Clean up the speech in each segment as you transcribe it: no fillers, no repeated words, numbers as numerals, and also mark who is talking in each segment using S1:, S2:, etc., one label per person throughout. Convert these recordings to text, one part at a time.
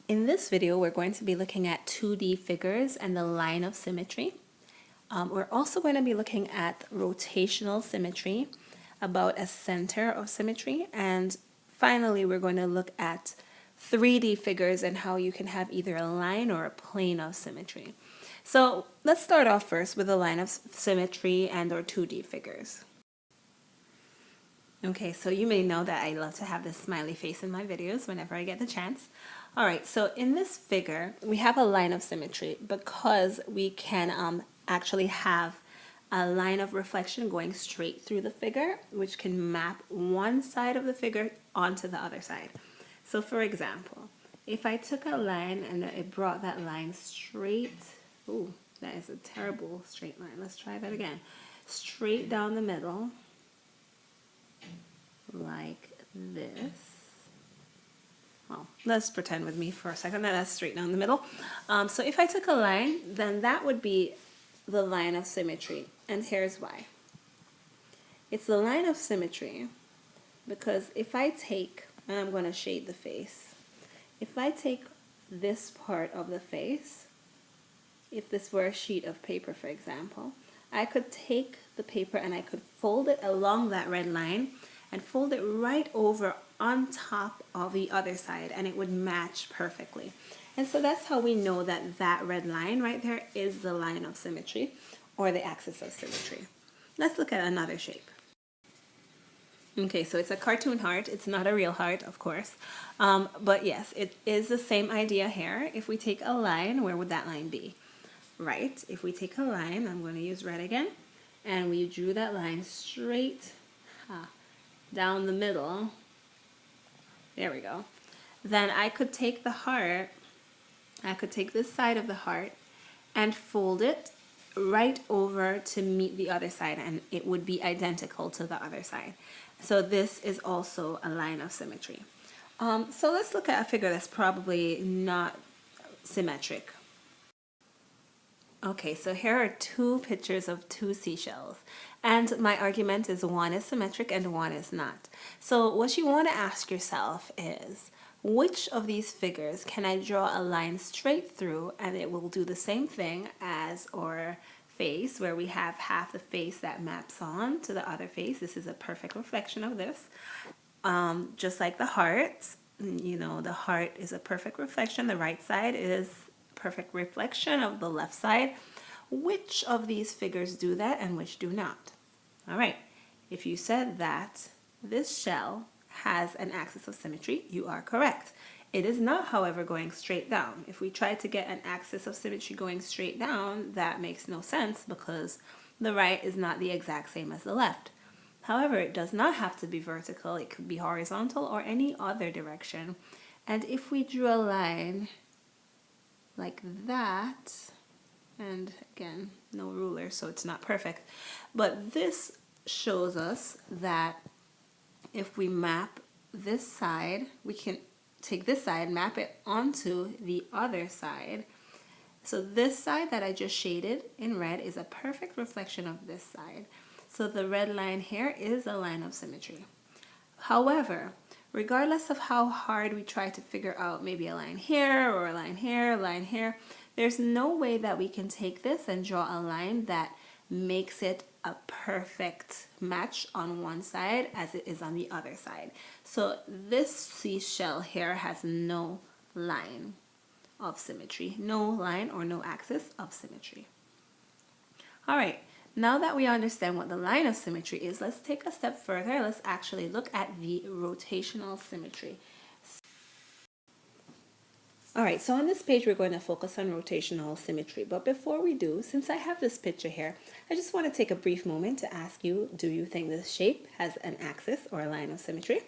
S1: In this video, we're going to be looking at 2D figures and the line of symmetry. We're also going to be looking at rotational symmetry, about a center of symmetry, and finally we're going to look at 3D figures and how you can have either a line or a plane of symmetry. So let's start off first with a line of symmetry and or 2D figures. Okay, so you may know that I love to have this smiley face in my videos whenever I get the chance. All right, so in this figure, we have a line of symmetry because we can actually have a line of reflection going straight through the figure, which can map one side of the figure onto the other side. So for example, if I took a line and it brought that line straight, ooh, that is a terrible straight line. Let's try that again. Straight down the middle, like this. Well, let's pretend with me for a second that that's straight down the middle. So if I took a line, then that would be the line of symmetry. And here's why. It's the line of symmetry because if I take, and I'm going to shade the face, if I take this part of the face, if this were a sheet of paper, for example, I could take the paper and I could fold it along that red line and fold it right over on top of the other side, and it would match perfectly. And so that's how we know that that red line right there is the line of symmetry or the axis of symmetry. Let's look at another shape. Okay, so it's a cartoon heart. It's not a real heart, of course. But yes, it is the same idea here. If we take a line, where would that line be? Right, if we take a line, I'm going to use red again, and we drew that line straight down the middle. There we go. Then I could take the heart, I could take this side of the heart and fold it right over to meet the other side, and it would be identical to the other side. So this is also a line of symmetry. So let's look at a figure that's probably not symmetric. Okay, so here are two pictures of two seashells, and my argument is one is symmetric and one is not. So what you want to ask yourself is, which of these figures can I draw a line straight through and it will do the same thing as our face, where we have half the face that maps on to the other face. This is a perfect reflection of this. Just like the heart, you know, the heart is a perfect reflection. The right side is perfect reflection of the left side. Which of these figures do that and which do not? All right, if you said that this shell has an axis of symmetry, you are correct. It is not, however, going straight down. If we try to get an axis of symmetry going straight down, that makes no sense because the right is not the exact same as the left. However, it does not have to be vertical. It could be horizontal or any other direction. And if we drew a line like that, and again, no ruler, so it's not perfect, but this shows us that if we map this side, we can take this side, map it onto the other side. So this side that I just shaded in red is a perfect reflection of this side. So the red line here is a line of symmetry. However, regardless of how hard we try to figure out maybe a line here or a line here, a line here, there's no way that we can take this and draw a line that makes it a perfect match on one side as it is on the other side. So this seashell here has no line of symmetry, no line or no axis of symmetry. All right. Now that we understand what the line of symmetry is, let's take a step further. Let's actually look at the rotational symmetry. All right, so on this page, we're going to focus on rotational symmetry. But before we do, since I have this picture here, I just want to take a brief moment to ask you, do you think this shape has an axis or a line of symmetry?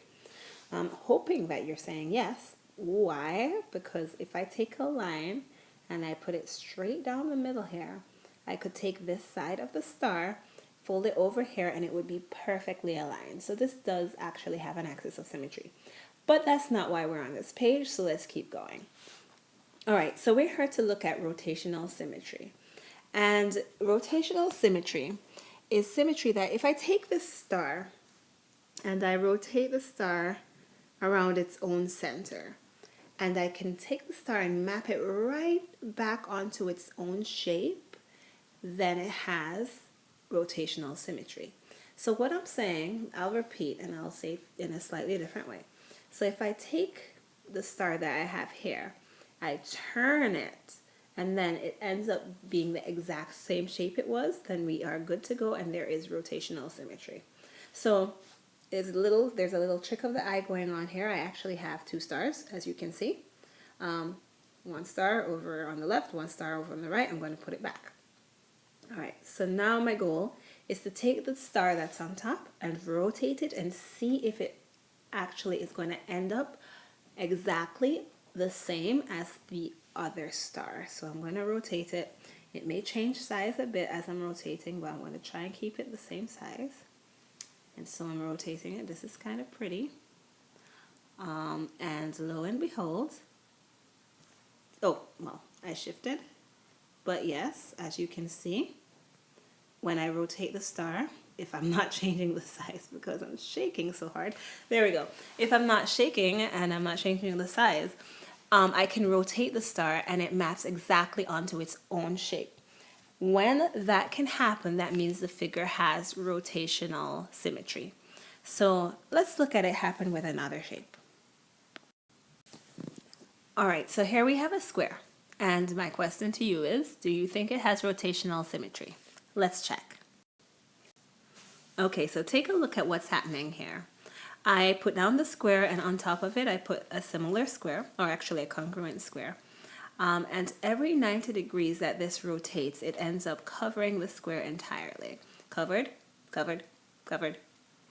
S1: I'm hoping that you're saying yes. Why? Because if I take a line and I put it straight down the middle here, I could take this side of the star, fold it over here, and it would be perfectly aligned. So this does actually have an axis of symmetry. But that's not why we're on this page, so let's keep going. All right, so we're here to look at rotational symmetry. And rotational symmetry is symmetry that if I take this star and I rotate the star around its own center, and I can take the star and map it right back onto its own shape, then it has rotational symmetry. So what I'm saying, I'll repeat and I'll say it in a slightly different way. So if I take the star that I have here, I turn it, and then it ends up being the exact same shape it was, then we are good to go and there is rotational symmetry. So there's a little trick of the eye going on here. I actually have two stars, as you can see. One star over on the left, one star over on the right. I'm going to put it back. All right, so now my goal is to take the star that's on top and rotate it and see if it actually is going to end up exactly the same as the other star. So I'm going to rotate it. It may change size a bit as I'm rotating, but I'm going to try and keep it the same size. And so I'm rotating it. This is kind of pretty. And lo and behold, oh, well, I shifted. But yes, as you can see, when I rotate the star, if I'm not changing the size because I'm shaking so hard, there we go. If I'm not shaking and I'm not changing the size, I can rotate the star and it maps exactly onto its own shape. When that can happen, that means the figure has rotational symmetry. So let's look at it happen with another shape. All right, so here we have a square. And my question to you is, do you think it has rotational symmetry? Let's check. Okay, so take a look at what's happening here. I put down the square and on top of it I put a similar square, or actually a congruent square. And every 90 degrees that this rotates, it ends up covering the square entirely. Covered, covered, covered,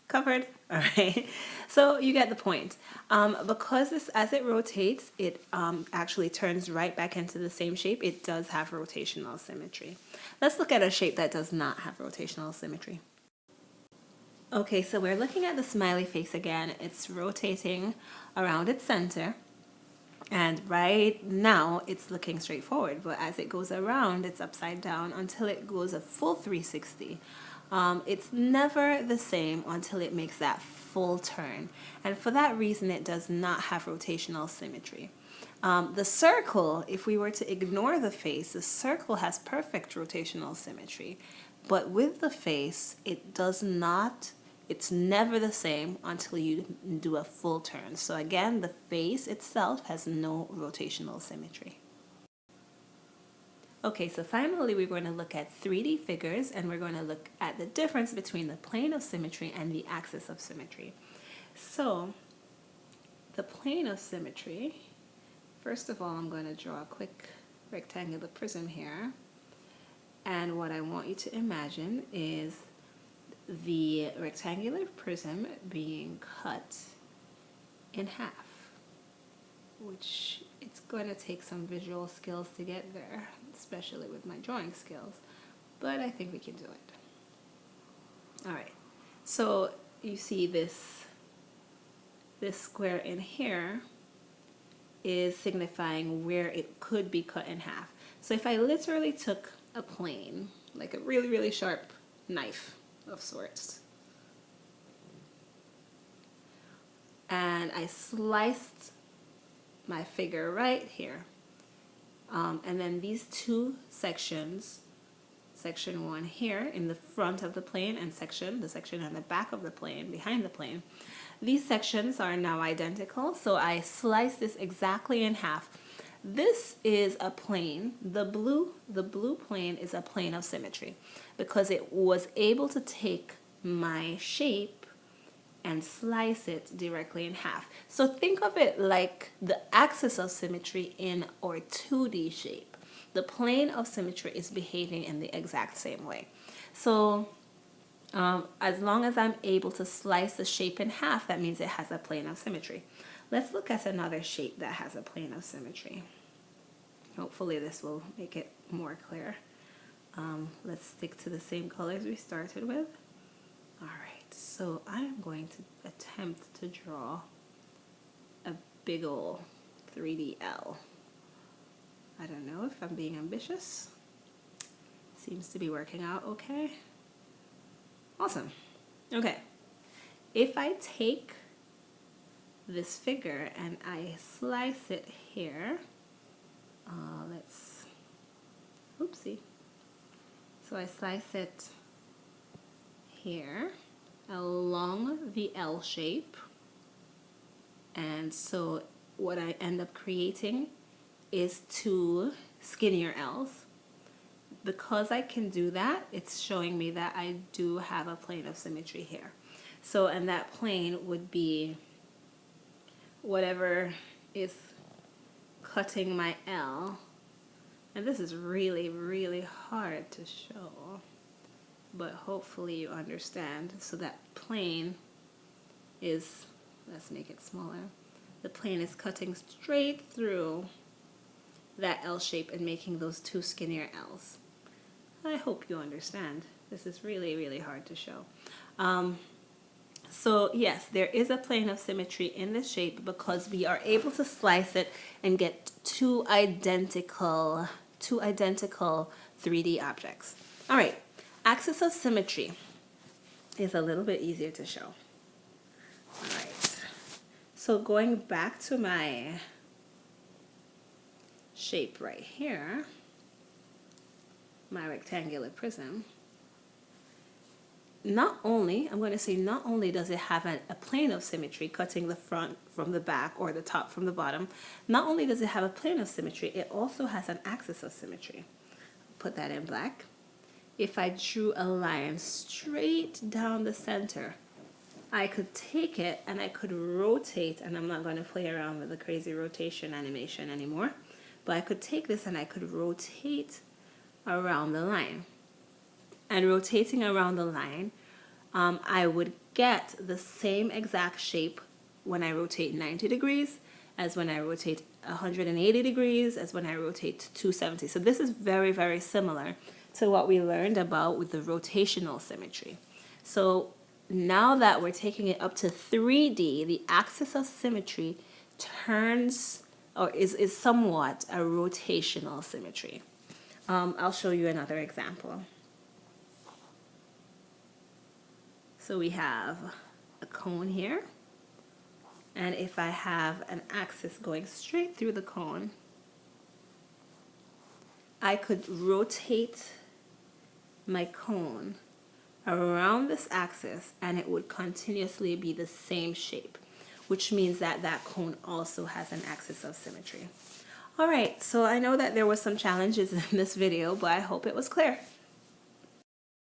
S1: covered. All right, so you get the point. Because this, as it rotates, it actually turns right back into the same shape. It does have rotational symmetry. Let's look at a shape that does not have rotational symmetry. Okay, so we're looking at the smiley face again. It's rotating around its center. And right now it's looking straight forward, but as it goes around, it's upside down until it goes a full 360. It's never the same until it makes that full turn. And for that reason, it does not have rotational symmetry. The circle, if we were to ignore the face, the circle has perfect rotational symmetry. But with the face, it does not. It's never the same until you do a full turn. So again, the face itself has no rotational symmetry. Okay, so finally we're going to look at 3D figures, and we're going to look at the difference between the plane of symmetry and the axis of symmetry. So the plane of symmetry, first of all, I'm going to draw a quick rectangular prism here. And what I want you to imagine is the rectangular prism being cut in half, which it's going to take some visual skills to get there, especially with my drawing skills, but I think we can do it. All right, so you see this square in here is signifying where it could be cut in half. So if I literally took a plane, like a really, really sharp knife of sorts, and I sliced my figure right here, and then these two sections, section one here in the front of the plane and the section on the back of the plane, behind the plane, these sections are now identical, so I slice this exactly in half. This is a plane. The blue plane is a plane of symmetry because it was able to take my shape and slice it directly in half. So think of it like the axis of symmetry in our 2D shape. The plane of symmetry is behaving in the exact same way. So as long as I'm able to slice the shape in half, that means it has a plane of symmetry. Let's look at another shape that has a plane of symmetry. Hopefully this will make it more clear. Let's stick to the same colors we started with. All right, so I'm going to attempt to draw a big ol' 3D L. I don't know if I'm being ambitious. Seems to be working out okay. Awesome. Okay, if I take this figure and I slice it here, oopsie. So I slice it here along the L shape. And so what I end up creating is two skinnier L's. Because I can do that, it's showing me that I do have a plane of symmetry here. So, and that plane would be whatever is cutting my L. And this is really, really hard to show, but hopefully you understand. So that plane is, let's make it smaller. The plane is cutting straight through that L shape and making those two skinnier L's. I hope you understand. This is really, really hard to show. So yes, there is a plane of symmetry in this shape because we are able to slice it and get two identical 3D objects. All right, axis of symmetry is a little bit easier to show. All right, so going back to my shape right here, my rectangular prism, not only does it have a plane of symmetry cutting the front from the back or the top from the bottom, not only does it have a plane of symmetry, it also has an axis of symmetry. Put that in black. If I drew a line straight down the center, I could take it and I could rotate, and I'm not going to play around with the crazy rotation animation anymore, but I could take this and I could rotate around the line. And rotating around the line, I would get the same exact shape when I rotate 90 degrees as when I rotate 180 degrees, as when I rotate 270. So this is very, very similar to what we learned about with the rotational symmetry. So now that we're taking it up to 3D, the axis of symmetry turns, or is somewhat a rotational symmetry. I'll show you another example. So we have a cone here, and if I have an axis going straight through the cone, I could rotate my cone around this axis and it would continuously be the same shape, which means that that cone also has an axis of symmetry. All right, so I know that there were some challenges in this video, but I hope it was clear.